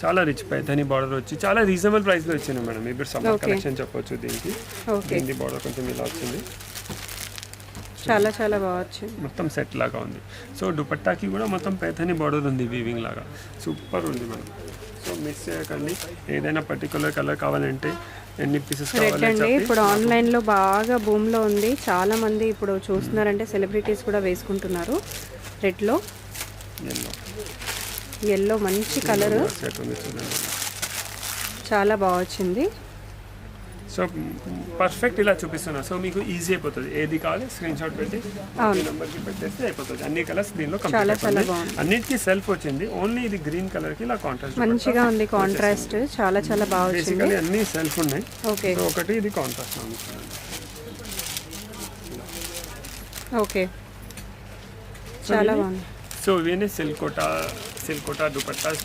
చాలా rich Paithani border వచ్చి చాలా రీజనబుల్ ప్రైస్లో ఇచ్చాను మేడం. ఇప్పుడు సమ్మర్ కలెక్షన్ చెప్పొచ్చు దీనికి. దీనికి బార్డర్ కొంచెం ఇలా వచ్చింది, చాలా చాలా బాగా వచ్చింది, మొత్తం సెట్ లాగా ఉంది. సో దుపట్టాకి కూడా మొత్తం పైథానీ బార్డర్ ఉంది వీవింగ్ లాగా, సూపర్ ఉంది మేడం. సో మిస్ చేయకండి. ఏదైనా పర్టికులర్ కలర్ కావాలంటే ఎన్ని పీసెస్ రెడ్ కావాలి అండి ఇప్పుడు ఆన్లైన్లో బాగా భూమిలో ఉంది. చాలా మంది ఇప్పుడు చూస్తున్నారంటే సెలబ్రిటీస్ కూడా వేసుకుంటున్నారు. రెడ్లో ఎల్లో మంచి కలర్, సెట్ ఉంది చూడండి, చాలా బాగా వచ్చింది. సో పర్ఫెక్ట్ ఇలా చూపిస్తున్నా. సో మీకు ఈజీ అయిపోతుంది, ఏది కావాలి స్క్రీన్ షాట్ పెట్టి ఈ నెంబర్కి పెట్టేస్తే అయిపోతుంది. అన్ని కలర్స్ దీనిలో కంప్లీట్ అయిపోతుంది. అన్నిటికీ సెల్ఫ్ వచ్చింది, ఓన్లీ ఇది గ్రీన్ కలర్కి ఇలా కాంట్రాస్ట్ మంచిగా ఉంది, కాంట్రాస్ట్ చాలా చాలా బాగా వచ్చింది. బేసికలీ అన్ని సెల్ఫ్ ఉన్నాయి. ఓకే సో ఒకటి ఇది కాంట్రాస్ట్ ఉంది. ఓకే చాలా బాగుంది. సో ఇవన్నీ సిల్క్ కోటా దుపట్టాస్